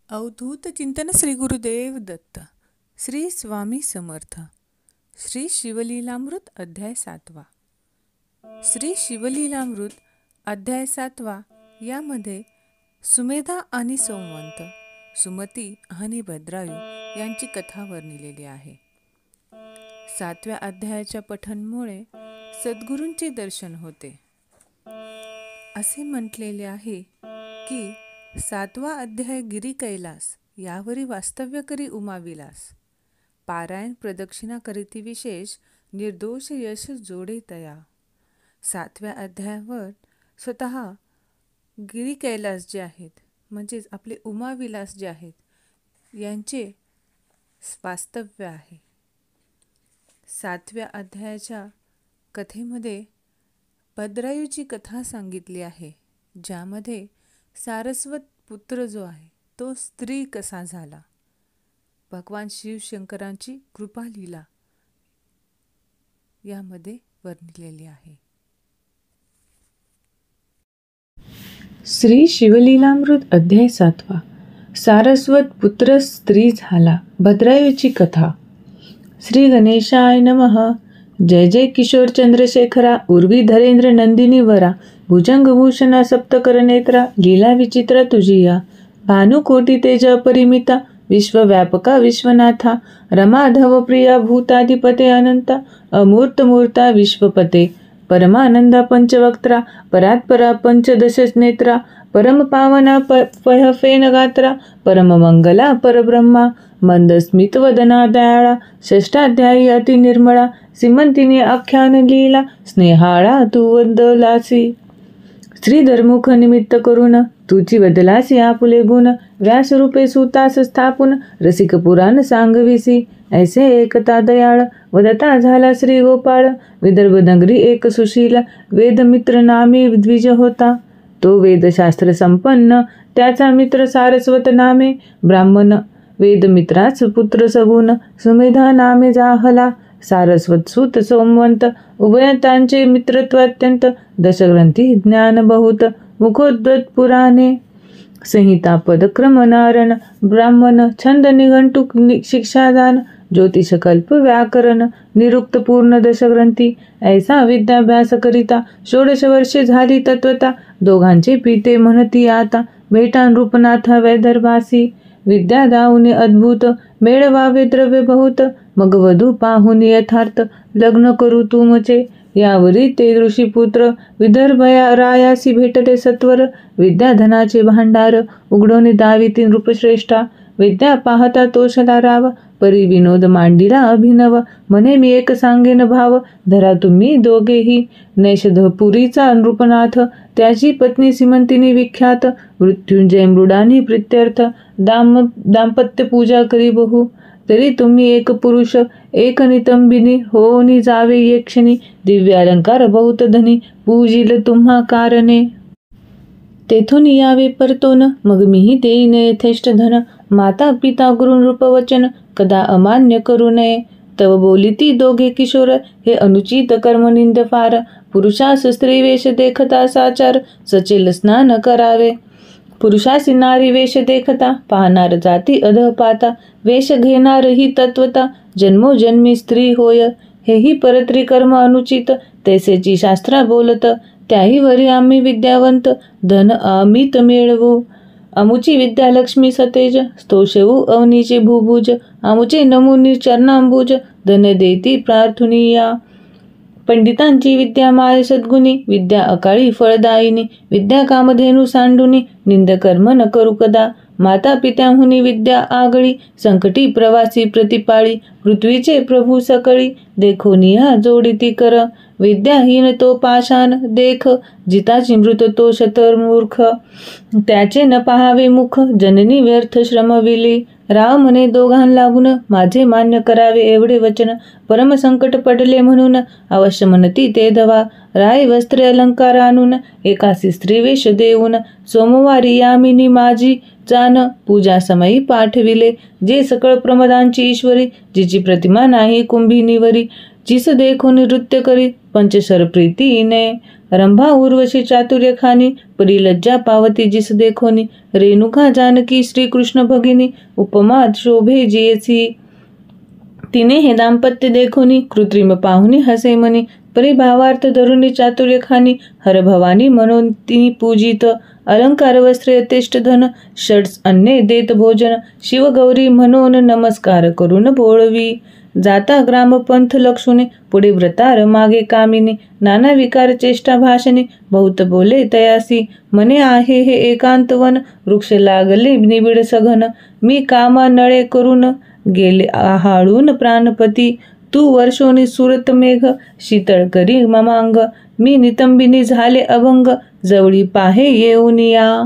अवधूत चिंतन श्री गुरुदेव दत्त. श्री स्वामी समर्थ. श्री शिवलीलामृत अध्याय 7वा. श्री शिवलीलामृत अध्याय 7वा यामध्ये सुमेधा आणि संवंत, सुमती आणि भद्रायू यांची कथा वर्णिलेली आहे. 7व्या अध्यायाच्या पठणमुळे सद्गुरूंचे दर्शन होते. असे म्हटलेले आहे की 7वा अध्याय गिरी कैलास यावरी वास्तव्य करी उमाविलास. पारायण प्रदक्षिणा करीती विशेष निर्दोष यश जोडे तया. 7व्या अध्यायावर स्वतः गिरी कैलास जे आहेत म्हणजेच आपले उमाविलास जे आहेत यांचे वास्तव्य आहे. 7व्या अध्यायाच्या कथेमध्ये भद्रायूची कथा सांगितली आहे, ज्यामध्ये सारस्वत पुत्र जो आहे तो स्त्री कसा झाला, भगवान शिवशंकरांची कृपा लीला यामध्ये वर्णिलेली आहे. श्री शिवलीलामृत अध्याय 7वा. सारस्वत पुत्र स्त्री झाला, भद्रायूची कथा. श्री गणेशाय नमः. जय जय किशोर चंद्रशेखरा, उर्वी धरेंद्र नंदिनी वरा, भुजंगभूषणा सप्तकरनेत्रा, लीला विचित्र तुझिया. भानुकोटी तेज अपरिमिता, विश्वव्यापका विश्वनाथा, रमाधव प्रिया भूताधिपते अनंता, अमूर्तमूर्ता विश्वपते, परमानंदा पंचवक्त्रा, परात्परा पंचदश नेत्रा, परम पावना पयफेन गात्रा, परम मंगला परब्रह्मा, मंदस्मितवदना दयाळा, षष्ठाध्यायी अति निर्मळा, सीमंतिनी आख्यान लीला, स्नेहाळा तू वदलासी. श्रीधरमुख निमित्त करून तुची वदलासी आपुले गुण, व्यासरूपे सुतास स्थापून रसिक पुराण सांगविसी. ऐसे एकता दयाळ वदता झाला श्री गोपाळ, विदर्भ नगरी एक सुशील, वेदमित्र नामी द्विज होता. तो वेदशास्त्र संपन्न, त्याचा मित्र सारस्वत नामे, ब्राह्मण वेदमित्राच पुत्र सगुण, सुमेधा नामे जाहला. सारस्वत सुत सोमवंत, उभयतांचे मित्रत्व अत्यंत, दशग्रंथी ज्ञान बहुत, मुखोद्गत पुराणे, संहिता पदक्रम नारण, ब्राह्मण छंद निघंटुक शिक्षादान, ज्योतिषकल्प व्याकरण, निरुक्त पूर्ण दशग्रंथी. ऐसा विद्याभ्यास करिता 16 वर्षे झाली तत्वता, दोघांचे पिते म्हणती आता, भेटान रूपनाथा वैदर्भासी. विद्या दाऊनी अद्भुत, मेळवावे द्रव्य बहुत, मग वधू पाहुनी यथार्थ, लग्न करू तुमचे. यावरी ते ऋषीपुत्र विदर्भया रायासी भेटले सत्वर, विद्याधनाचे भांडार उघडोनी दाविती नृपश्रेष्ठा. विद्या पाहता तोषला राव, परी विनोद मांडिला अभिनव, म्हणे मी एक सांगेन भाव, धरा तुम्ही दोघेही. नैषधपुरीचा नृपनाथ, त्याची पत्नी सीमंतिनी विख्यात, मृत्युंजय मृडानी प्रित्यर्थ, दाम्पत्य पूजा करी बहु. तरी तुम्ही एक पुरुष एक नितंबिनी, होनी जावे एक क्षणी, दिव्य अलंकार बहुत धनी, पूजिल तुम्हा कारणे. तेथून यावे परतोन, मग मीही देईन यथेष्ट धन, माता पिता गुरु नृपवचन, कदा अमान्य करू नये. तव बोलिती दोघे किशोर, हे अनुचित कर्म निंद फार, पुरुषास स्त्री वेश देखता साचार, सचेल स्नान करावे. पुरुषासी नारी वेश देखता, पाहणार जाती अधपाता, वेश घेणार ही तत्वता, जन्मोजन्मी स्त्री होय. हेही परत्री कर्म अनुचित, तैसेची शास्त्रा बोलत, त्याही वरी आम्ही विद्यावंत, धन अमित मिळवू. अमुची विद्या लक्ष्मी सतेज, स्तोषवू अवनीचे भूभुज, आमुचे नमुनी चरणांबुज, धन देती प्रार्थुनिया. पंडितांची विद्या माय सद्गुणी, विद्या अकाळी फळदायिनी, विद्या कामधेनु सांडुनी, निंद कर्म न करू कदा. माता पित्याहुनी विद्या आगळी, संकटी प्रवासी प्रतिपाळी, पृथ्वीचे प्रभू सकळी, देखो निहा जोडिती कर. विद्याहीन तो पाषाण देख, जिताची मृत तो शतमूर्ख, त्याचे न पाहावे मुख, जननी व्यर्थ श्रम विली. राव म्हणे दोघां लागून, माझे मान्य करावे एवढे वचन, परम संकट पडले म्हणून, अवश्य म्हणती ते धवा. राय वस्त्रे अलंकार आणून, एकासी स्त्रीवेश देऊन, सोमवारी यामिनी माझी जान, पूजा समयी पाठविले. जे सकळ प्रमदांची ईश्वरी, जिची प्रतिमा नाही कुंभिनीवरी, जिस देखून नृत्य करी पंचशर प्रीतीने, रंभा उर्वशी चातुर्य खानी, परी लज्जा पावती जिस देखोनी, रेणुका जानकी श्रीकृष्ण भगिनी, उपमात शोभे जियसी, तिने हे दाम्पत्य देखोनी, कृत्रिम पाहुनी हसे मनी, परी भावार्थ धरुनी चातुर्य खानी, हर भवानी म्हणून ती पूजित, अलंकार वस्त्रे यथेष्ट धन, षट अन्ने देत भोजन, शिवगौरी म्हणून नमस्कार करून बोळवी, जाता ग्रामपंथ लक्षुने, पुढे व्रतार मागे कामिनी, नाना विकार चेष्टा भाषणे, बहुत बोले तयासी, मने आहे हे एकांतवन, वृक्ष लागले निबिड सघन, मी कामा नळे करून गेले आहाळून प्राणपती, तू वर्षोनी सुरत मेघ, शीतळ करी ममांग, मी नितंबिनी झाले अभंग, जवळी पाहे येऊन या.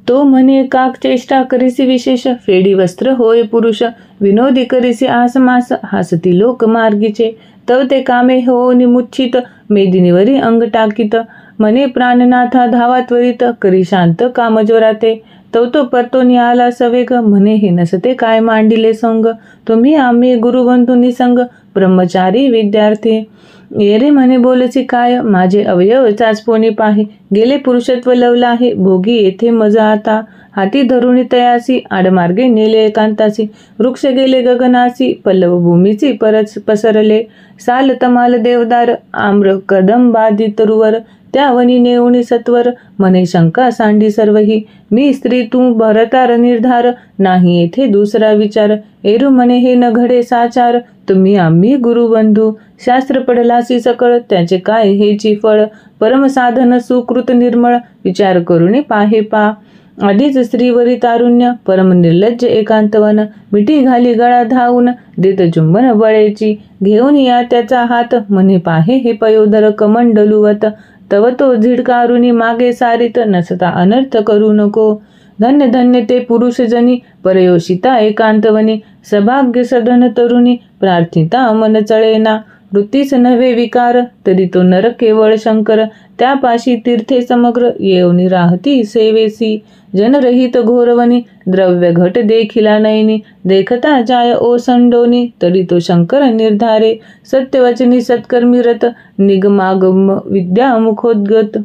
तो म्हणे काक चेष्टा करीसी विशेष, फेडी वस्त्र होय पुरुष, विनोदी करीसी आसमास, हासती लोक मार्गीचे, तव ते कामे होनी मुच्छित, मेदिनीवरी अंग टाकीत, म्हणे प्राणनाथा धावा त्वरित, करी शांत कामजोराते, तो परतोनी आला सवेग, म्हणे हे नसते काय मांडिले संग, तुम्ही आम्ही गुरुबंधू निसंग, ब्रह्मचारी विद्यार्थी, येरे म्हणे बोलसी काय, माझे अवयव चाचपोनी पाहे, गेले पुरुषत्व लवला आहे, भोगी येथे मजा आता, हाती धरुणी तयासी, आडमार्गे नेले एकांतासी, वृक्ष गेले गगनासी, पल्लव भूमीची परत पसरले, साल तमाल देवदार, आम्र कदंबादी तरुवर, त्या वनी नेऊणी सत्वर, म्हणे शंका सांडी सर्वही, मी स्त्री तू भरतार निर्धार, नाही येथे दुसरा विचार, एरू म्हणे हे न घडे साचार, तुम्ही आम्ही गुरुबंधू, शास्त्र पडलासी सकळ, त्याचे काय हेची फळ, परमसाधन सुकृत निर्मळ, विचार करून पाहे पा, आधीच स्त्रीवरी तारुण्य, परम निर्लज्ज एकांतवन, मिठी घाली गळा धावून, देत चुंबन बळेची, घेऊन या त्याचा हात, म्हणे पाहे हे पयोधर कमंडलुवत, तव तो झिडकारुनी मागे सारित, नसता अनर्थ करू नको, धन्य धन्य ते पुरुषजनी, परयोषिता एकांतवनी, सभाग्य सधन तरुणी, प्रार्थिता मन चळेना, वृत्तीच नव्हे विकार, तरी तो नर केवळ शंकर, त्यापाशी तीर्थे समग्र, येऊनी राहती सेवेसी, जनरहित घोरवनी, द्रव्य घट देखिला नयनी, देखता जाय ओसंडोनी, तरी तो शंकर निर्धारे, सत्यवचनी सत्कर्मी रत, निगमागम विद्या मुखोद्गत,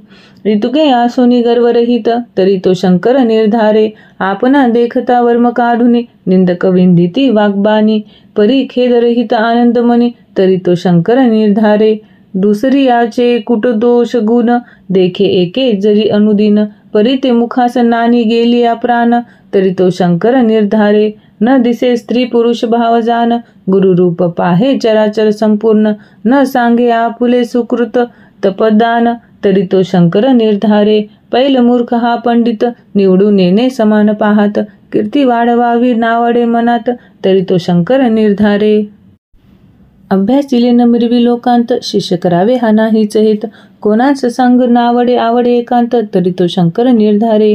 ऋतुके आसुनी गर्वरहित, तरी तो शंकर निर्धारे, आपणा देखता वर्म काढुनी, निंदक विंदिती वाग्बानी, परी खेदरहित आनंदमनी, तरी तो शंकर निर्धारे, दुसरी याचे कुट दोष गुण, देखे एके जरी अनुदिन, परी ते मुखास नानी गेली या प्राण, तरी तो शंकर निर्धारे, न दिसे स्त्री पुरुष भाव जान, गुरुरूप पाहे चराचर संपूर्ण, न सांगे आपुले सुकृत तपदान, तरी तो शंकर निर्धारे, पैल मूर्ख हा पंडित, निवडून येणे समान पाहात, कीर्ती वाढवावी नावडे मनात, तरी तो शंकर निर्धारे, अभ्यास दिले न मिरवी लोकांत, शिष्य करावे हा नाहीच हेत, कोणाच संग नावडे आवडे एकांत, तरी तो शंकर निर्धारे,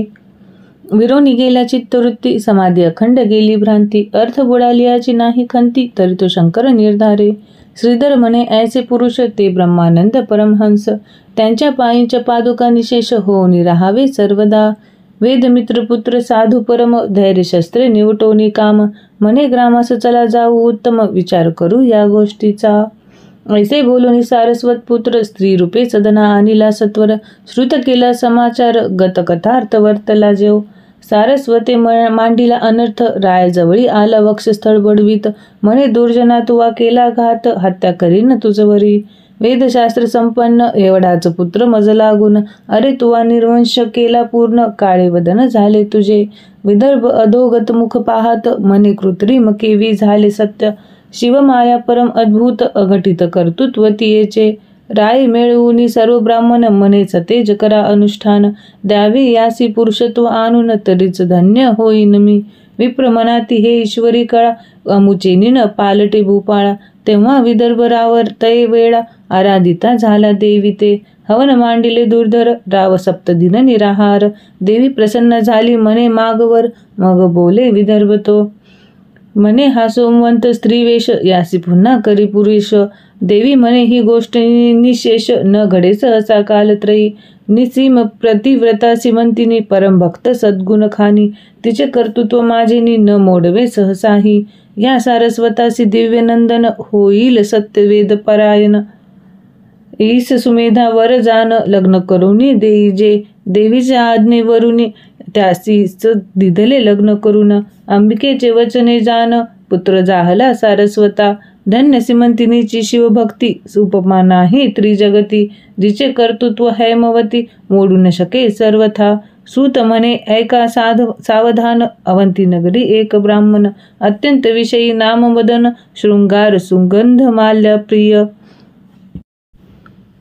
विरोनी गेला चित्तवृत्ती, समाधी अखंड गेली भ्रांती, अर्थ बुडाली याची नाही खंती, तरी तो शंकर निर्धारे, श्रीधर म्हणे ऐसे पुरुष, ते ब्रह्मानंद परमहंस, त्यांच्या पायींच्या पादुका निशेष, होऊनी राहावे सर्वदा, वेद मित्र पुत्र साधू परम, धैर्य शस्त्रे निवटोनी काम, म्हणे ग्रामास चला जाऊ उत्तम, विचार करू या गोष्टीचा, ऐसे बोलूनी सारस्वत पुत्र, स्त्री रूपे सदना आणिला सत्वर, श्रुत केला समाचार, गतकथार्थ वर्तला जेव, सारस्वते मांडिला अनर्थ, रायजवळी आला वक्षस्थळ बडवीत, म्हणे दुर्जना तुवा केला घात, हत्या करीन तुझवरी, वेदशास्त्र संपन्न, एवढाच पुत्र मज लागून, अरे तुवा निर्वंश केला पूर्ण, काळे वदन झाले तुझे, विदर्भ अधोगत मुख पाहत, म्हणे कृत्रिम केवी झाले सत्य, शिवमाया परम अद्भुत, अघटित कर्तृत्व तियेचे, राय मिळवूनी सर्व ब्राह्मण, म्हणे सतेज करा अनुष्ठान, द्यावे यासी पुरुषत्व आणून, तरीच धन्य होईन मी, विप्र मनाती हे ईश्वरी कळा, अमुचेनीन पालटे भूपाळा, तेव्हा विदर्भरावर तय वेळा, आराधिता झाला देवी ते, हवन मांडिले दुर्धर, राव सप्तदिन निराहार, देवी प्रसन्न झाली म्हणे मागवर, मग बोले विदर्भ तो, म्हणे हा सोमवंत स्त्रीवेश, यासी पुन्हा करी पुरुष, देवी म्हणे ही गोष्ट निशेष, न घडे सहसा कालत्रयी, निसीम प्रतिव्रता सिमंतिनी परमभक्त सद्गुण खानी, तिचे कर्तृत्व माझेनी न मोडवे सहसाही. या सारस्वतासी दिव्य नंदन, होईल सत्यवेद परायण. ईस सुमेधा वर जान, लग्न करुणी देई जे. देवीच्या आज्ञेवरुनी त्यासीच दिधले लग्न करून. अंबिकेचे वचने जान, पुत्र जाहला सारस्वता. धन्य सिमंतिनीची शिवभक्ती, उपमा नाही त्रिजगती. जिचे कर्तृत्व हैमवती, मोडू न शके सर्वथा. सूत म्हणे ऐका सावधान, अवंती नगरी एक ब्राह्मण. अत्यंत विषयी नामवदन, शृंगार सुगंध माल्य प्रिय.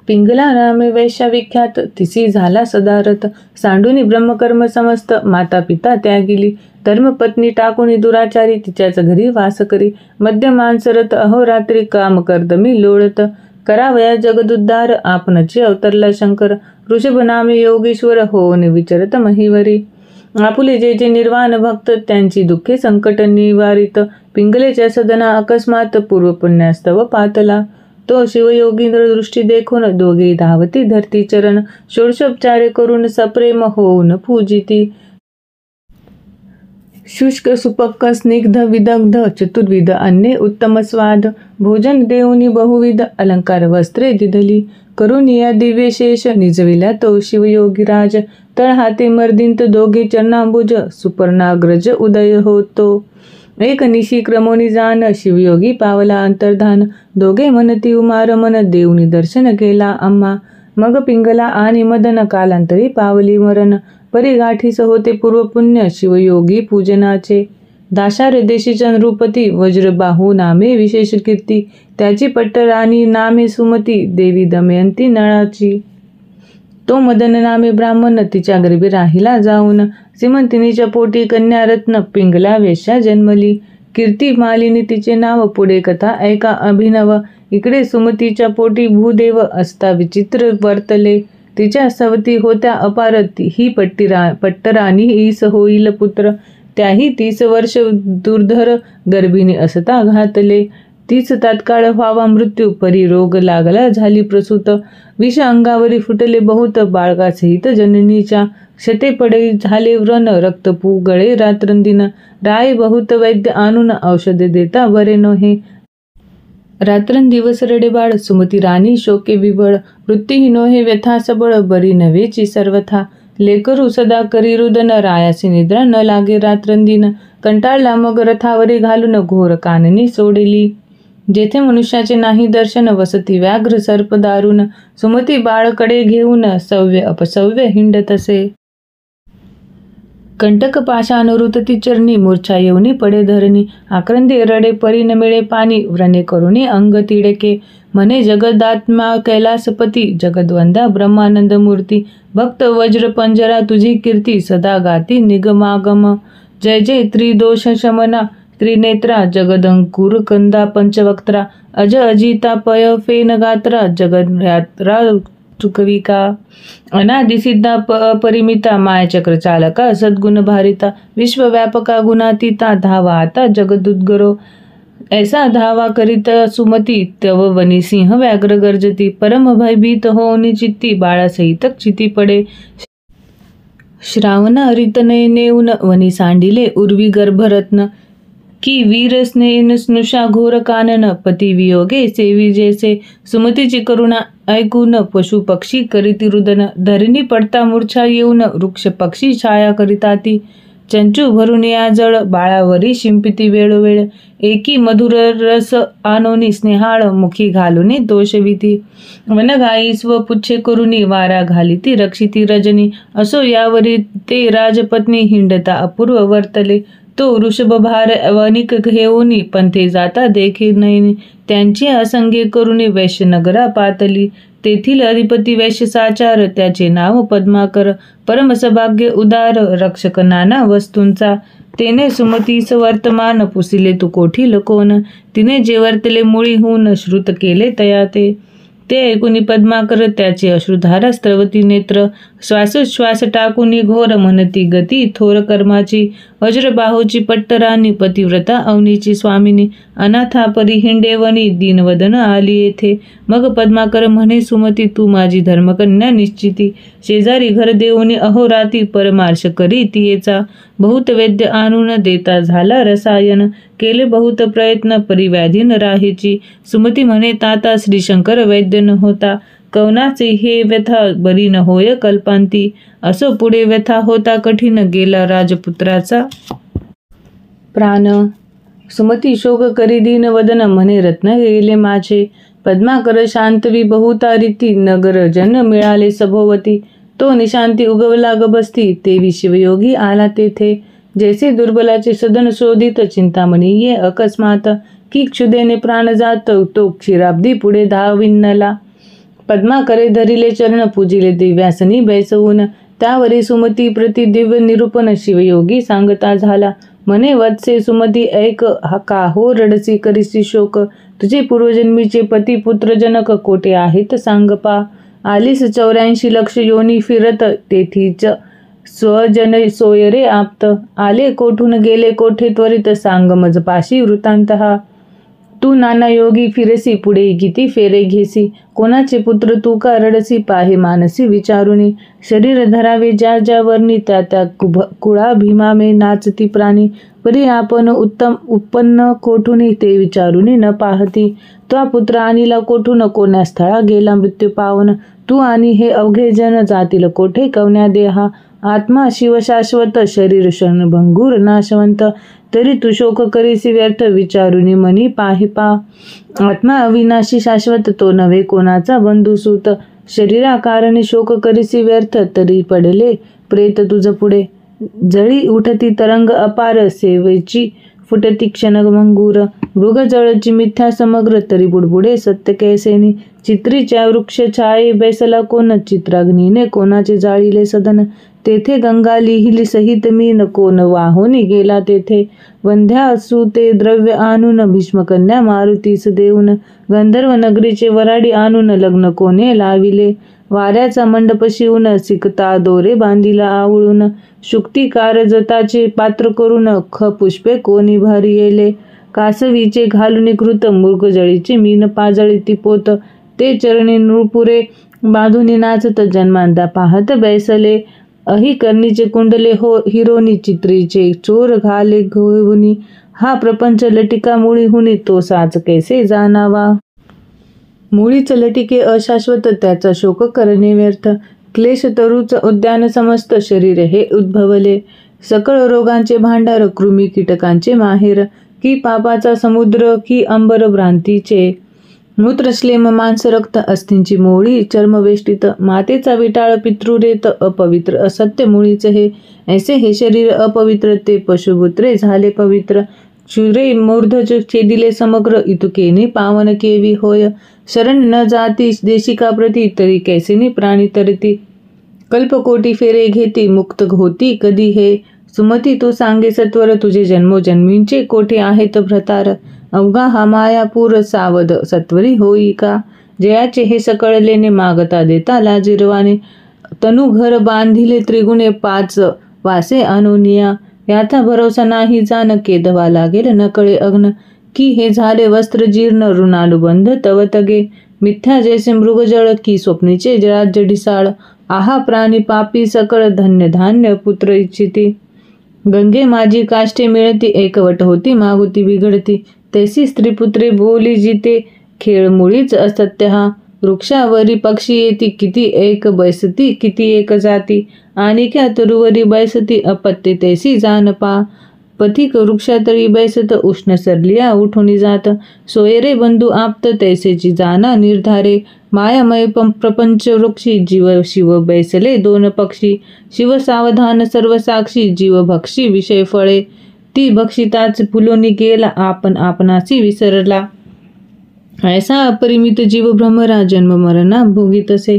पिंगला नामे वैश्या विख्यात, तिसी झाला सदारथ. सांडूनी ब्रह्मकर्म समस्त, माता पिता त्यागिली. धर्मपत्नी टाकुनी दुराचारी, तिच्याच घरी वास करी. मध्य मानसरत अहोरात्री, काम कर्दमी लोळत. करावया जगदुद्धार, आपणची अवतरला शंकर. ऋषभ नामे योगेश्वर, होऊन विचरत महीवरी. आपुले जे जे निर्वाण भक्त, त्यांची दुःखे संकट निवारित. पिंगलेच्या सदना अकस्मात, पूर्व पुण्यास्तव पातला. तो शिवयोगींद्र दृष्टी देखून, दोघे धावती धरती चरण. षोडशोपचारे करून सप्रेम होऊन पूजिती. शुष्क सुपक्क स्निग्ध विदग्ध, चतुर्विध अन्ये उत्तम स्वाद. भोजन देऊनी बहुविध, अलंकार वस्त्रे दिधली. करून या दिव्यशेष, निजविला तो शिवयोगीराज. तळहाते मर्दिंत दोघे चरणांबुज, सुपर्णाग्रज उदय होतो. एक निशी क्रमोनी जान, शिवयोगी पावला अंतर्धान. दोघे म्हणती उमारमन, देऊनी दर्शन केला आम्हा. मग पिंगला आणि मदन, कालांतरी पावली मरण. परिगाठीस होते पूर्वपुण्य, शिवयोगी पूजनाचे. दाशार देशीच्या नृपती, वज्रबाहू नामे विशेष कीर्ती. त्याची पट्टराणी नामे सुमती, देवी दमयंती नळाची. तो मदन नामे ब्राह्मण, तिच्या गर्भी राहिला जाऊन. सिमंतिनीच्या पोटी कन्यारत्न, पिंगला वेश्या जन्मली. कीर्ती मालिनी तिचे नाव, पुढे कथा ऐका अभिनव. इकडे सुमतीच्या पोटी भूदेव, असता विचित्र वर्तले. तिच्या सवती होत्या अपार, ही पट्टराणी ईस होईल पुत्र. त्याही 30 वर्ष दुर्धर, गर्भिणी असता घातले. तीच तात्काळ व्हावा मृत्यू, परी रोग लागला झाली प्रसूत. विष अंगावरी फुटले बहुत, बाळकासहित जननीच्या. क्षते पडे झाले व्रण, रक्त गळे रात्रंदिन. राय बहुत वैद्य आणून, औषधे देता बरे नोहे. रात्रंदिवस रडे बाळ, सुमती राणी शोके विवळ. वृत्तीही नोहे व्यथा सबळ, बरी नव्हेची सर्वथा. लेकरू सदा करी रुदन, रायासी निद्रा न लागे रात्रंदिन. कंटाळला मग रथावरी घालून, घोर काननी सोडली. जेथे मनुष्याचे नाही दर्शन, वसती व्याघ्र सर्प दारुण. सुमती बाळकडे घेऊन, सव्य अपसव्य हिंडतसे. कंटक पाशान रुतती चरणी, मूर्छा येऊनी पडे धरणी. आक्रंदी रडे परी न मिळे पाणी, व्रणे करुणी अंग तिडके. म्हणे जगदात्मा कैलासपती, जगद्वंदा ब्रह्मानंद मूर्ती. भक्त वज्र पंजरा तुझी कीर्ती, सदा गाती निगमागम. जय जय त्रिदोष शमना, त्रिनेत्रा जगदंकुर कंदा पंचवक्त्रा. अज अजिता पय फेन गात्रा, जगद्यात्रा चुकविका. अनादिसिद्धा अपरिमिता, मायचक्र चालका सद्गुण भारिता. विश्वव्यापका गुणातीता, धावा आता जगदुद्गरो. ऐसा धावा करीत सुमती, तव वनी सिंह व्याघ्र गर्जती. परम भयभीत होऊनी चित्ती, बाळासहित चिती पडे. श्रावणा रीतने नेऊन, वनी सांडिले उर्वी गर्भरत्न. की वीर स्नेन स्नुषा घोर कानन, पती वियोगे सेवी जैसे. सुमतीची करुणा ऐकून, पशु पक्षी करीती रुदन. धरणी पडता मूर्छा येऊन, वृक्ष पक्षी छाया करिताती. चंचू भरून या जळ, बाळावरी शिंपिती वेळोवेळ. एकी मधुर रस आणोनी, स्नेहाळ मुखी घालुनी दोषविती. वनगाई स्व पुच्छे करुनी, वारा घालिती रक्षिती रजनी. असो यावरी ते राजपत्नी, हिंडता अपूर्व वर्तले. तो वृषभभार वनिक घेऊनी, पंथे जाता देखे नयनी. त्यांची असंगे करुणी, वैश्यनगरा पातली. तेथील अधिपती वैश्य साचार, त्याचे नाव पद्माकर. परमसभाग्य उदार, रक्षक नाना वस्तूंचा. तेने सुमतीस वर्तमान, पुसिले तू कोठी लकोन. तिने जे वर्तले मुळी होऊन, श्रुत केले तया ते. ते ऐकुनी पद्माकर, त्याचे अश्रुधारा स्त्रवती नेत्र. श्वासोच्छ्वास टाकून घोर म्हणती गती थोर कर्माची वज्रबाहूची पट्टराणी पतिव्रता अवनीची स्वामिनी अनाथा परी हिंडेवणी दीनवदन आली येथे. मग पद्माकर म्हणे सुमती तू माझी धर्मकन्या निश्चिती. शेजारी घर देऊनी अहोराती परमार्श करी तियेचा. बहुत वैद्य आणून देता झाला रसायन केले बहुत प्रयत्न परिव्याधीन राहीची. सुमती म्हणे ताता श्रीशंकर वैद्य न होता कवनाचे हे व्यथा बरी न होय कल्पांती. असो पुढे व्यथा होता कठीण गेला राजपुत्राचा प्राण. सुमती शोक करी दीन वदन म्हणे रत्न गेले माझे. पद्माकर शांतवी बहुता रीती नगर जन मिळाले सभोवती. तो निशांती उगवला गबस्ती तेवी शिवयोगी आला तेथे. जैसे दुर्बलाचे सदन शोधित चिंतामणी ये अकस्मात की क्षुदेने प्राण जात तो क्षीराब्दी पुढे धाविन्नला. पद्माकरे धरिले चरण पूजिले दिव्यासनी बैसवून. त्यावरी सुमती प्रति दिव्य निरूपण शिवयोगी सांगता झाला. म्हणे वत्से सुमती ऐक का हो रडसी करीसी शोक. तुझे पूर्वजन्मीचे पती पुत्र जनक कोठे आहेत सांग पा. आलीस 84 लक्ष योनी फिरत तेथीच स्वजन सोयरे आप्त. आले कोठून गेले कोठे त्वरित सांग मज पाशी वृत्तांत हा. तू नाना योगी फिरसी पुढे किती फेरे घेसी. कोणाचे पुत्र तू का रडसी पाहे मानसी विचारुनी. शरीर धरावे ज्या ज्या वर्णी त्या त्या कुळा भीमामे नाचती प्राणी. परी आपण उत्तम उत्पन्न कोठून ते विचारुनी न पाहती. तो पुत्र आणीला कोठून कोण्या स्थळा गेला मृत्यू पावन. तू आणि हे अवघे जन जातील कोठे कवन्या देहा. आत्मा शिव शाश्वत शरीर क्षणभंगूर नाशवंत. तरी तू शोक करीसी व्यर्थ विचारुनी मनी पाहि पा. आत्मा अविनाशी शाश्वत तो नव्हे कोणाचा बंधुसूत. शरीराकारणे शोक करीसी व्यर्थ तरी पडले प्रेत तुझ पुढे. जळी उठती तरंग अपार सेवेची फुटती क्षणभंगूर. मृगजळची मिथ्या समग्र तरी बुडबुडे सत्य कैसेनी. चित्रीच्या वृक्ष छाये बैसला कोण चित्राग्नीने कोणाचे जाळीले सदन. तेथे गंगा लिहिली सहित मीन कोण वाहुनी गेला तेथे. वंध्या असू ते द्रव्य आणून भीष्मकन्या मारुतीस देऊन. गंधर्व नगरीचे वराडी आणून लग्न कोणे लाविले. वाऱ्याचा मंडप शिवून सिकता दोरे बांधिला आवळून. शुक्ती कारजताचे पात्र करून पुष्पे कोणी भारी येले. कासवीचे घालून कृत मृगजळीचे मीन पाजळी तिपोत. ते चरणी नृपुरे बांधून नाचत जन्मांदा पाहत बैसले. अही कर्णीचे कुंडले हो हिरोनी चित्रीचे चोर घाले घेऊनी. हा प्रपंच लटिका मुळी हुनी तो साच कैसे जाणावा. मुळीच लटिके अशाश्वत त्याचा शोक करणे व्यर्थ. क्लेश तरुच उद्यान समस्त शरीर हे उद्भवले. सकळ रोगांचे भांडार कृमी कीटकांचे माहेर. की पापाचा समुद्र की अंबर भ्रांतीचे. मूत्रश्लेम मांस रक्त अस्थींची मोळी चर्मवेष्टित. मातेचा विटाळ पितृरेत अपवित्र असत्य मुळीच हे. ऐसे हे शरीर अपवित्र ते पशुपुत्रे झाले पवित्र. क्षुरे मूर्धज छेदिले समग्र इतुकेने पावन केवी होय. शरण न जाती देशिका प्रती तरी कैसेनी प्राणी तरती. कल्पकोटी फेरे घेती मुक्त होती कधी हे. सुमती तू सांगे सत्वर तुझे जन्मोजन्मींचे कोठे आहेत भ्रतार. अवघा हा मायापूर सावध सत्वरी होई का. जयाचे हे सकळलेने मागता देता लाजिरवाने. तनु घर बांधिले त्रिगुणे 5 वासे अनुनिया. याचा भरोसा नाही जाण केदवा लागेल नकळे अग्न. की हे झाले वस्त्र जीर्ण ऋणानुबंध तव तगे. मिथ्या जैसे मृगजळ की स्वप्नीचे राज्य ढिसाळ. आहा प्राणी पापी सकळ धन्य धान्य पुत्र इच्छिती. गंगे माझी काष्टे मिळती एकवट होती मागुती बिघडती. तैसी स्त्रीपुत्रे बोली जिते खेळ मुळीच असत्य हा. वृक्षावरी पक्षी येती किती एक बैसती किती एक जाती. आणि क्या तरुवरी बैसती अपत्य तैसी जाण पा. पथिक वृक्षातळी बैसत उष्ण सरलिया उठून जात. सोयरे बंधू आप्त तैसेची जाणा निर्धारे. मायामय प्रपंच वृक्षी जीव शिव बैसले 2 पक्षी. शिव सावधान सर्व साक्षी जीव भक्षी विषय फळे. ती भक्षिताच फुलोनी गेला आपण आपणासी विसरला. ऐसा अपरिमित जीव भ्रमरा जन्म मरणा भोगीतसे.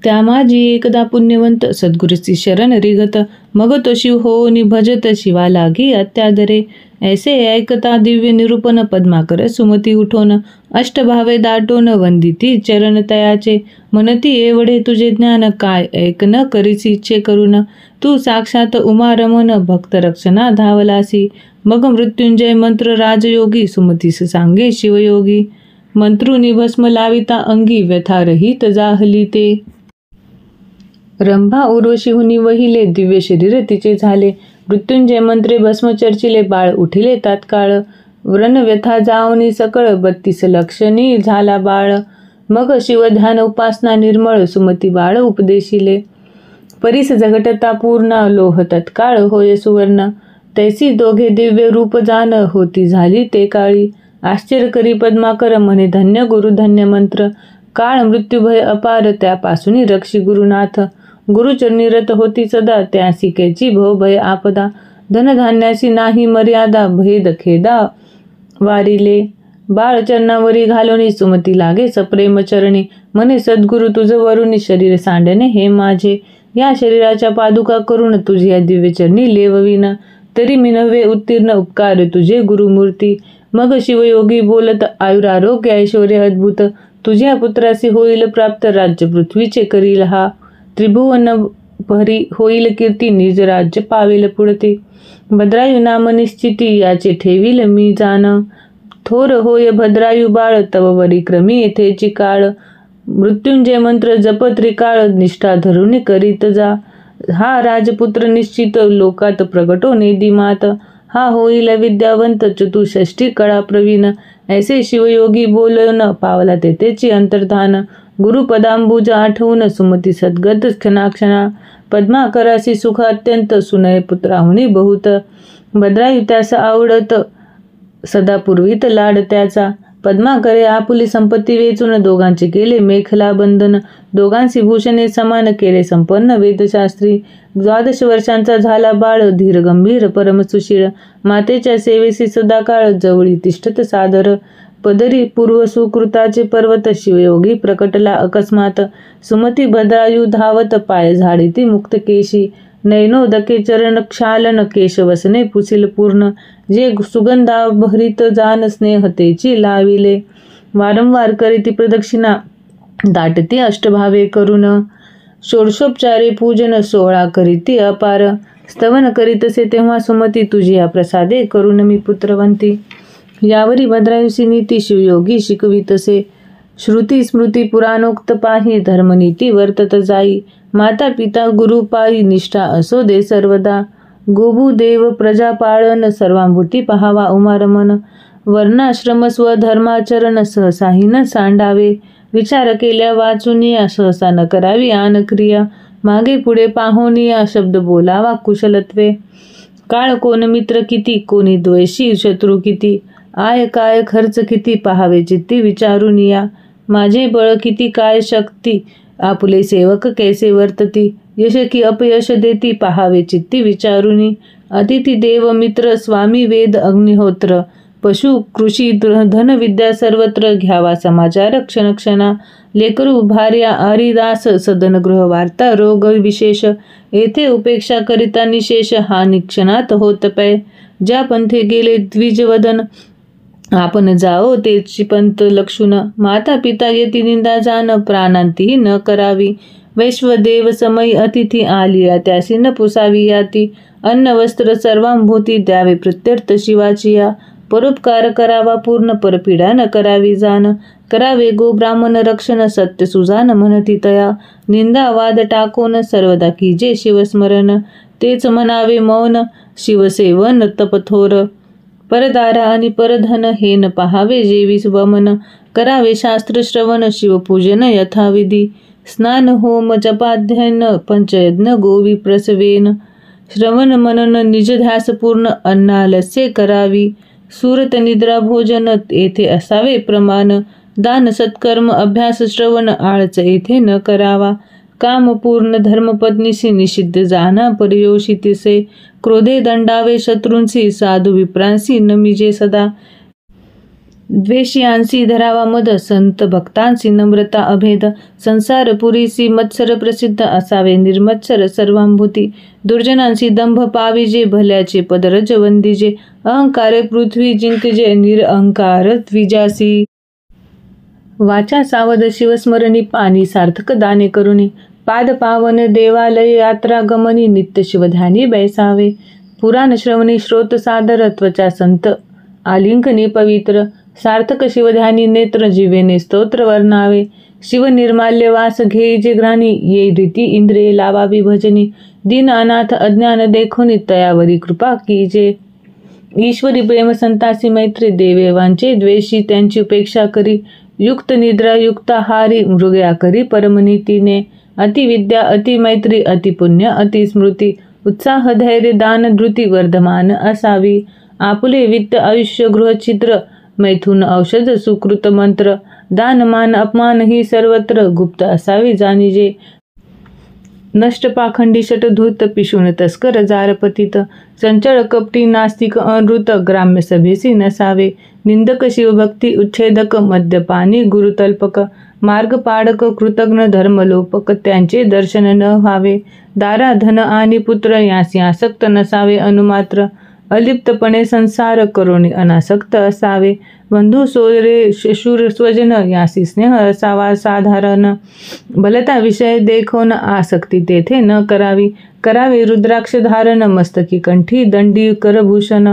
त्या माझी एकदा पुण्यवंत सद्गुरूची शरण रिगत. मग तो शिव होऊनी भजत शिवा लागी अत्यादरे. ऐसे ऐकता दिव्य निरूपण पद्माकर सुमती उठोन अष्टभावे दाटोन वंदिती चरण तयाचे. म्हणती एवढे तुझे ज्ञान काय ऐक न करीसी इच्छे करून. तू साक्षात उमा रमण भक्त रक्षणा धावलासी. मग मृत्युंजय मंत्र राजयोगी सुमतीस सांगे शिवयोगी. मंत्रुनी भस्म लाविता अंगी व्यथारहित जाहली ते. रंभा उर्वशीहुनी वहिले दिव्य शरीर तिचे झाले. मृत्युंजय मंत्रे भस्म चर्चिले बाळ उठिले तात्काळ. व्रण व्यथा जावनी सकळ 32 लक्षणी झाला बाळ. मग शिवध्यान उपासना निर्मळ सुमती बाळ उपदेशिले. परीस झगटता पूर्ण लोह तत्काळ होय सुवर्ण. तैसी दोघे दिव्य रूप जाण होती झाली ते काळी. आश्चर्य करी पद्माकर म्हणे धन्य गुरु धन्य मंत्र. काळ मृत्यू भय अपार त्यापासून रक्षी गुरुनाथ. गुरुचरणी रत होती सदा त्यासी कैची भव भय आपदा. धनधान्यासी नाही मर्यादा भेद खेदा वारिले. बाळ चरणावरी घालोनी सुमती लागे सप्रेम चरणी. म्हणे सद्गुरु तुझ वरुणी शरीर सांडणे हे माझे. या शरीराच्या पादुका करून तुझ्या दिव्य चरणी लेवविन. तरी मी नव्हे उत्तीर्ण उपकार तुझे गुरुमूर्ती. मग शिवयोगी बोलत आयुरारोग्य ऐश्वर्य अद्भुत. तुझ्या पुत्रासी होईल प्राप्त राज्य पृथ्वीचे करील हा. त्रिभुवन भरी होईल कीर्ती निज राज्य पावेल पुढते. भद्रायु नाम निश्चिती याचे ठेवील मी जाण. थोर होय भद्रायु बाळ तव वरी क्रमी येथेची काळ. मृत्युंजय मंत्र जप त्रिकाळ निष्ठा धरून करीत जा. हा राजपुत्र निश्चित लोकात प्रगटो नेदिमात. हा होईल विद्यावंत चतुष्षष्टी कळा प्रवीण. ऐसे शिवयोगी बोलून पावला तेथेची अंतर्धान. गुरुपदांबुज आठवून सुमती सद्गत क्षणाक्षणा. पद्माकरासी सुख अत्यंत सुनय पुत्राहुनी बहुत. भद्रायु त्यास आवडत सदा पूर्वीत लाड त्याचा. पद्माकरे आपुली संपत्ती वेचून दोघांचे केले मेखला बंधन. दोघांची भूषणे समान केले संपन्न वेदशास्त्री. 12 वर्षांचा झाला बाळ धीर गंभीर परमसुशील. मातेच्या सेवेसी सदाकाळ जवळी तिष्ठत सादर. पदरी पूर्व सुकृताचे पर्वत शिवयोगी प्रकटला अकस्मात. सुमती भद्रायु धावत पाय झाडीती मुक्त केशी. नैनोदके चरण क्षालन केशवसने पुसील पूर्ण. जे सुगंधाभरित जान स्नेह तेची लाविले. वारंवार करीती प्रदक्षिणा दाटती अष्टभावे करून. षोडशोपचारे पूजन 16 करीती अपार. स्तवन करीतसे तेव्हा सुमती तुझी प्रसादे करून मी पुत्रवंती. यावरी भद्रायुसी नीती शिवयोगी शिकवितसे. श्रुती स्मृती पुराणोक्त पाही धर्मनीती वर्तत जाई. माता पिता गुरु पायी निष्ठा असो दे सर्वदा. गोभू देव प्रजा पाळन सर्वांभूती पहावा उमारमन. वर्णाश्रम स्वधर्माचरण सहसाही न सांडावे. विचार केल्या वाचुनिया सहसा न करावी आन क्रिया. मागे पुढे पाहोनिया शब्द बोलावा कुशलत्वे. काळ कोण मित्र किती कोणी द्वेषी शत्रू किती. आय काय खर्च किती पहावे चित्ती विचारुनिया. माझे बळ किती काय शक्ती आपुले सेवक कैसे वर्तती. यश की अपयश देती पहावे चित्ती विचारुनी. अतिथी देव मित्र स्वामी वेद अग्निहोत्र. पशु कृषी धन विद्या सर्वत्र घ्यावा समाचार क्षणक्षणा. लेकरू भार्या हरिदास सदन गृह वार्ता रोग विशेष. येथे उपेक्षा करिता निशेष हा निक्षणात होत पै. ज्या पंथे गेले द्विजवदन आपण जाओ तेची पंत लक्षुन. माता पिता येती निंदा जाण प्राणांती न करावी. वैश्वदेव समयी अतिथी आलिया त्यासी न पुसावी याती. अन्न वस्त्र सर्वांभूती द्यावे प्रत्यर्थ शिवाची या. परोपकार करावा पूर्ण परपीडा न करावी जाण. करावे गो ब्राह्मण रक्षण सत्य सुजान म्हणती तया. निंदा वाद टाकोन सर्वदा कीजे शिवस्मरण. तेच म्हणावे मौन शिवसेवन तपथोर. परदारा आणि परधन हे न पहावे जेवीस वमन. करावे शास्त्र श्रवण शिवपूजन यथाविधी. स्नान होम जपाध्ययन पंचयज्ञ गोवी प्रसवेन. श्रवण मनन निज ध्यास पूर्ण अन्नालस्य करावी. सुरत निद्रा भोजन येथे असावे प्रमाण. दान सत्कर्म अभ्यास श्रवण आळच येथे न करावा. काम पूर्ण धर्मपत्नीशी निषिद्ध जाना पर्योषितिसे. क्रोधे दंडावे शत्रूंसी साधू विप्रांसी नमिजे सदा. द्वेषियांसी धरावा मद, संत भक्तांसी नम्रता अभेद, संसार पुरीसी मत्सर प्रसिद्ध असावे निर्मत्सर सर्वांभूती, दुर्जनांसी दंभ पाविजे, भल्याचे पदरज वंदिजे, अहंकार पृथ्वी जिंकजे, निरअहंकार द्विजासी. वाचा सावध शिवस्मरणी, पाणी सार्थक दाने करुणी, पाद पावन देवालय यात्रा गमनी, नित्य शिवध्यानी बैसावे, पुराण श्रवणी श्रोत सादर, त्वचा संत आलिंगनी पवित्र, सार्थक शिवध्यानी नेत्र जिवेने स्तोत्र वर्णावे, शिव निर्माल्य वास घेजे घ्राणी, ये रीती इंद्रिये लावावी भजनी, दीन अनाथ अज्ञान देखोनी, तयावरी कृपा कीजे. ईश्वरी प्रेम संतासी मैत्री, देवेवांचे द्वेषी त्यांची उपेक्षा करी, युक्त निद्रा युक्ताहारी, मृग्या करी परमनीतीने, अतिविद्या अति मैत्री, अति पुण्य अति स्मृती, उत्साह धैर्य दान धृती वर्धमान असावी, आपुले वित्त आयुष्य गृहछिद्र, मैथुन औषध सुकृत मंत्र, दान मान अपमान ही सर्वत्र, गुप्त असावी जाणीजे. नष्ट पाखंडी शटधूत, पिशून तस्कर जारपतित, चंचळ कपटी नास्तिक अनृत, ग्राम्य सभेसी नसावे, निंदक शिवभक्ती उच्छेदक, मद्यपानी गुरुतल्पक, मार्गपाडक कृतघ्न धर्मलोपक, त्यांचे दर्शन न व्हावे, दारा धन आणि पुत्र यासी आसक्त नसावे अनुमात्र, अलिप्तपणे संसार करोनी अनासक्त असावे, बंधू सोयरे शूर स्वजन यासी स्नेह असावा साधारण, बलता विषय देखोन आसक्ती तेथे न करावी, करावे रुद्राक्ष धारण, मस्तकी कंठी दंडी करभूषण,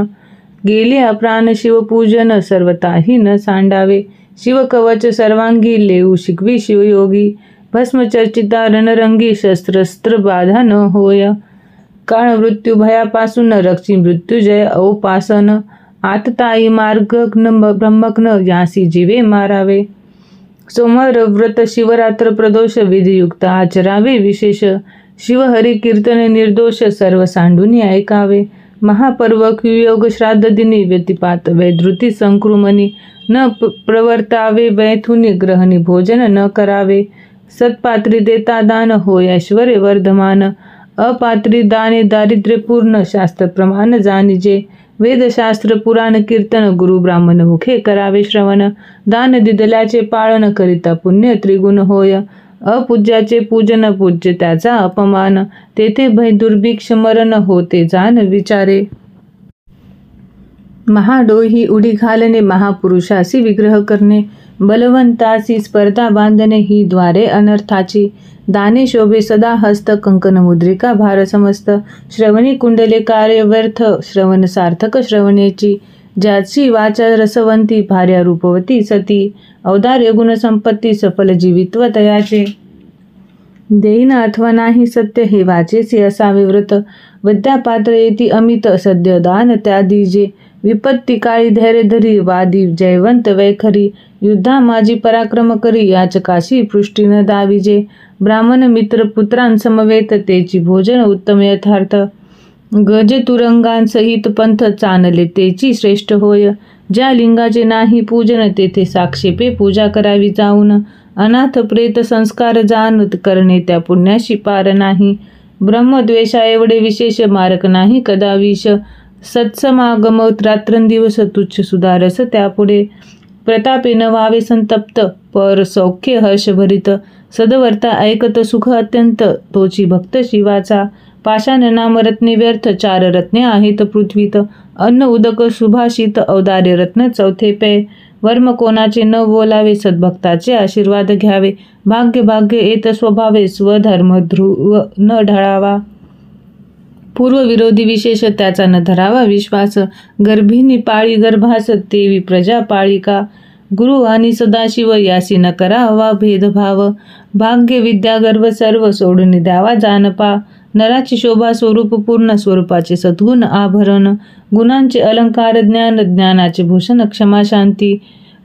गेले अप्राण शिवपूजन, सर्वताही न सांडावे, शिवकवच सर्वांगी लेऊ शिकवी शिवयोगी, भस्मचर्चिता रणरंगी, शस्त्रस्त्र बाधा न होय, काळ मृत्यू भयापासून रक्षी मृत्युजय औपासन, आतताई मार्गघ्न ब्रह्मघ्न यासी जीवे मारावे, सोमवार व्रत शिवरात्र प्रदोष विधियुक्त आचरावे विशेष, शिवहरी कीर्तन निर्दोष सर्व सांडूनी ऐकावे, महापर्व कुयोग श्राद्ध दिनी, व्यतिपात वैधृती संकृमणी, न प्रवर्तावे मैथुनी, ग्रहणी भोजन न करावे, सत्पात्री देता दान होय ऐश्वर्य वर्धमान, अपात्री दाने दारिद्र्यपूर्ण, शास्त्र प्रमाण जाणीजे, वेदशास्त्र पुराण कीर्तन, गुरु ब्राह्मण मुखे करावे श्रवण, दान दिदल्याचे पाळन करिता पुण्य त्रिगुण होय, अपूज्याचे पूजन पूज्य त्याचा अपमान, तेथे भय दुर्भिक्ष मरण होते जाण विचारे. महाडोही उडी घालणे, महापुरुषासी विग्रह करणे, बलवंतासी स्पर्धा बांधणे ही द्वारे अनर्थाची, दाने शोभे सदा हस्त, कंकण मुद्रिका भार समस्त, श्रवणी कुंडले कार्य व्यर्थ, श्रवण सार्थक श्रवणेची, ज्याची वाचा रसवंती, भार्या रूपवती सती, औदार्य गुण संपत्ती, सफल जीवित्व तयाचे, देईन अथवा नाही सत्य हे वाचेसी असावे व्रत, विद्यापात्र येती अमित, सद्य दान त्या दीजे, विपत्ती काळी धैर्य धरी, वादी जयवंत वैखरी, युद्धा माझी पराक्रम करी, याचकाशी पृष्टी न दाविजे, ब्राह्मण मित्र पुत्रांसमवेत, तेची भोजन उत्तम यथार्थ, गज तुरंगांसहित पंथ चालले तेची श्रेष्ठ होय, ज्या लिंगाचे नाही पूजन तेथे साक्षेपे पूजा करावी जाऊन, अनाथ प्रेत संस्कार जाण करणे त्या पुण्याशी पार नाही, ब्रह्मद्वेषा एवढे विशेष मारक नाही कदा विष, सत्समागम रात्रंदिवस तुच्छ सुधारस त्यापुढे, प्रतापे न व्हावे संतप्त, पर सौख्य हर्षभरित, सदवर्ता ऐकत सुख अत्यंत, तोची भक्त शिवाचा, पाषाण नाम रत्ने व्यर्थ, चार रत्ने आहेत पृथ्वीत, अन्न उदक सुभाषित, औदार्य रत्न चौथे पे, वर्म कोणाचे न बोलावे, सद्भक्ताचे आशीर्वाद घ्यावे, भाग्य भाग्य येत स्वभावे, स्वधर्म ध्रुव न ढळावा, पूर्व विरोधी विशेष त्याचा न धरावा विश्वास, गर्भिणी पाळी गर्भास, देवी प्रजा पाळिका, गुरु आणि सदाशिव यासी न करावा भेदभाव, भाग्य विद्या गर्व सर्व सोडून द्यावा जानपा, नराची शोभा स्वरूप पूर्ण, स्वरूपाचे सद्गुण आभरण, गुणांचे अलंकार ज्ञान, ज्ञानाचे भूषण क्षमा शांती,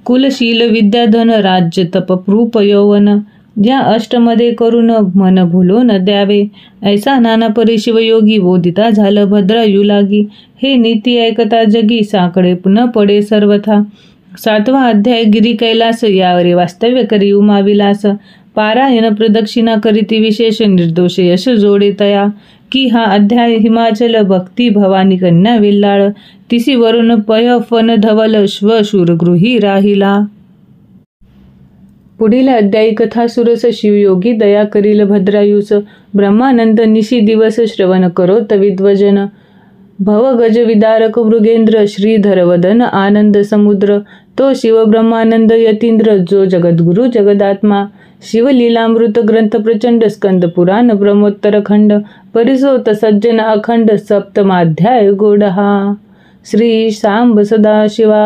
कुलशील विद्याधन, राज्य तप रूप यौवन, ज्या अष्टमध्ये करून मन भुलो न द्यावे, ऐसा नाना परी शिवयोगी, बोधिता झालं भद्रा युलागी, हे नीती ऐकता जगी, साकडे न पडे सर्वथा, 7वा अध्याय गिरी कैलास, यावरे वास्तव्य करी उमाविलास, पारायण प्रदक्षिणा करीती विशेष, निर्दोष यश जोडे तया, की हा अध्याय हिमाचल भक्ती भवानी कन्या विल्लाळ तिसी वरुण पय फन धवल श्वशूरगृही राहिला. पुढील अध्यायी कथा सुरस शिवयोगी दया करील भद्रायुस ब्रह्मानंद निशी दिवस श्रवण करोत विद्वजन. भव गज विदारक मृगेंद्र श्रीधर वदन आनंद समुद्र तो शिव ब्रह्मानंद यतींद्र जो जगद्गुरु जगदात्मा. शिवलीलामृत ग्रंथ प्रचंड स्कंद पुराण ब्रह्मोत्तर खंड परिसोत सज्जन अखंड सप्तमाध्याय गोडहा. श्री सांब सदाशिवार्पणमस्तु.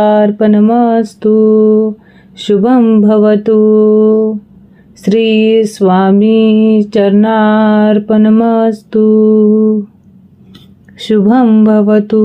शुभं भवतु. श्री स्वामी चरणार्पणमस्तु. शुभं भवतु.